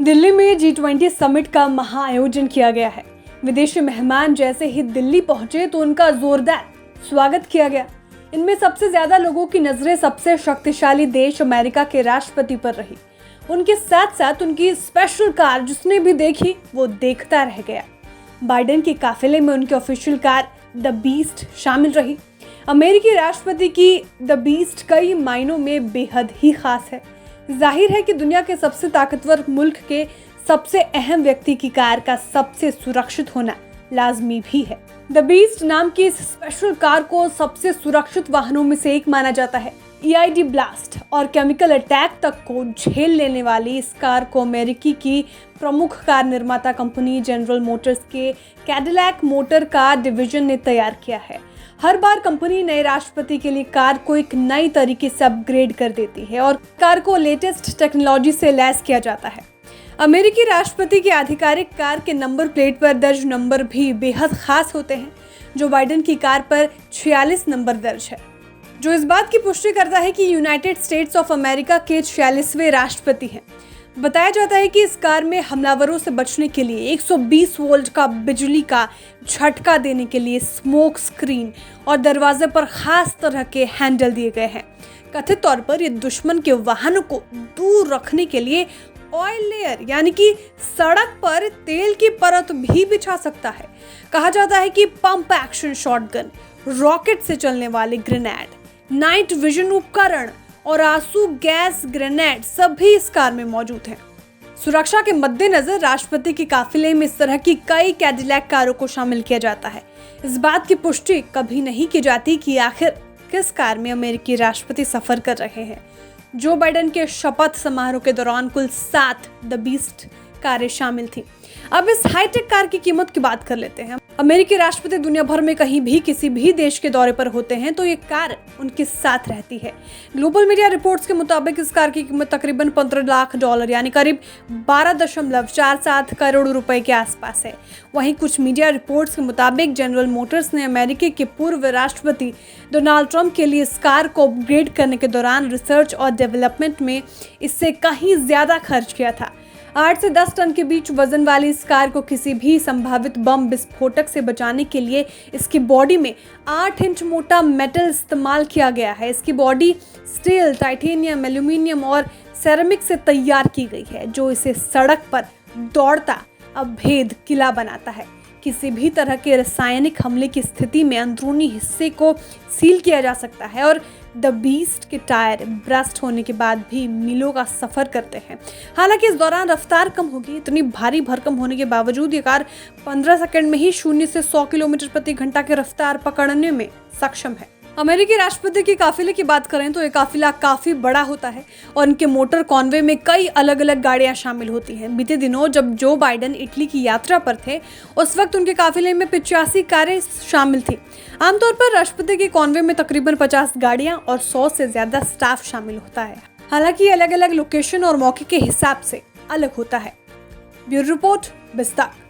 दिल्ली में G20 summit का महाआयोजन किया गया है। विदेशी मेहमान जैसे ही दिल्ली पहुंचे तो उनका जोरदार स्वागत किया गया। इनमें सबसे ज्यादा लोगों की नजरें सबसे शक्तिशाली देश अमेरिका के राष्ट्रपति पर रही। उनके साथ साथ उनकी स्पेशल कार जिसने भी देखी वो देखता रह गया। बाइडेन के काफिले में उनकी ऑफिशियल कार द बीस्ट शामिल रही। अमेरिकी राष्ट्रपति की द बीस्ट कई मायनों में बेहद ही खास है। जाहिर है कि दुनिया के सबसे ताकतवर मुल्क के सबसे अहम व्यक्ति की कार का सबसे सुरक्षित होना लाजमी भी है। द बीस्ट नाम की इस स्पेशल कार को सबसे सुरक्षित वाहनों में से एक माना जाता है। EID ब्लास्ट और केमिकल अटैक तक को झेल लेने वाली इस कार को अमेरिकी की प्रमुख कार निर्माता कंपनी जनरल मोटर्स के कैडिलैक मोटर कार डिवीजन ने तैयार किया है। हर बार कंपनी नए राष्ट्रपति के लिए कार को एक नई तरीके से अपग्रेड कर देती है और कार को लेटेस्ट टेक्नोलॉजी से लैस किया जाता है। अमेरिकी राष्ट्रपति की आधिकारिक कार के नंबर प्लेट पर दर्ज नंबर भी बेहद खास होते हैं। जो बाइडेन की कार पर 46 नंबर दर्ज है, जो इस बात की पुष्टि करता है कि यूनाइटेड स्टेट्स ऑफ अमेरिका के 46वें राष्ट्रपति हैं। बताया जाता है कि इस कार में हमलावरों से बचने के लिए 120 वोल्ट का बिजली का झटका देने के लिए स्मोक स्क्रीन और दरवाजे पर खास तरह के हैंडल दिए गए हैं। कथित तौर पर ये दुश्मन के वाहनों को दूर रखने के लिए ऑयल लेयर यानी कि सड़क पर तेल की परत भी बिछा सकता है। कहा जाता है कि पंप एक्शन शॉटगन, रॉकेट से चलने वाले ग्रेनेड, नाइट विजन उपकरण और आंसू गैस ग्रेनेड सभी इस कार में मौजूद हैं। सुरक्षा के मद्देनजर राष्ट्रपति के काफिले में इस तरह की कई कैडिलैक कारों को शामिल किया जाता है। इस बात की पुष्टि कभी नहीं की जाती कि आखिर किस कार में अमेरिकी राष्ट्रपति सफर कर रहे हैं। जो बाइडेन के शपथ समारोह के दौरान कुल 7 द बीस्ट कारें शामिल थी। अब इस हाईटेक कार की कीमत की बात कर लेते हैं। अमेरिकी राष्ट्रपति दुनिया भर में कहीं भी किसी भी देश के दौरे पर होते हैं तो ये कार उनके साथ रहती है। ग्लोबल मीडिया रिपोर्ट्स के मुताबिक इस कार की कीमत तकरीबन $15 लाख यानी करीब 12.47 करोड़ रुपए के आसपास है। वहीं कुछ मीडिया रिपोर्ट्स के मुताबिक जनरल मोटर्स ने अमेरिकी के पूर्व राष्ट्रपति डोनाल्ड ट्रंप के लिए इस कार को अपग्रेड करने के दौरान रिसर्च और डेवलपमेंट में इससे कहीं ज्यादा खर्च किया था। 8 से 10 टन के बीच वजन वाली इस कार को किसी भी संभावित बम विस्फोटक से बचाने के लिए इसकी बॉडी में 8 इंच मोटा मेटल इस्तेमाल किया गया है। इसकी बॉडी स्टील, टाइटेनियम, एल्यूमिनियम और सेरेमिक से तैयार की गई है, जो इसे सड़क पर दौड़ता अभेद किला बनाता है। किसी भी तरह के रासायनिक हमले की स्थिति में अंदरूनी हिस्से को सील किया जा सकता है और द बीस्ट के टायर ब्रस्ट होने के बाद भी मीलों का सफर करते हैं। हालांकि इस दौरान रफ्तार कम होगी। इतनी भारी भरकम होने के बावजूद ये कार 15 सेकंड में ही 0 से 100 किलोमीटर प्रति घंटा की रफ्तार पकड़ने में सक्षम है। अमेरिकी राष्ट्रपति के काफिले की बात करें तो ये काफिला काफी बड़ा होता है और इनके मोटर कॉन्वे में कई अलग अलग गाड़ियां शामिल होती हैं। बीते दिनों जब जो बाइडेन इटली की यात्रा पर थे उस वक्त उनके काफिले में 85 कारें शामिल थी। आमतौर पर राष्ट्रपति के कॉन्वे में तकरीबन 50 गाड़ियां और 100 से ज्यादा स्टाफ शामिल होता है। हालांकि अलग अलग लोकेशन और मौके के हिसाब से अलग होता है। ब्यूरो रिपोर्ट, बिस्तार।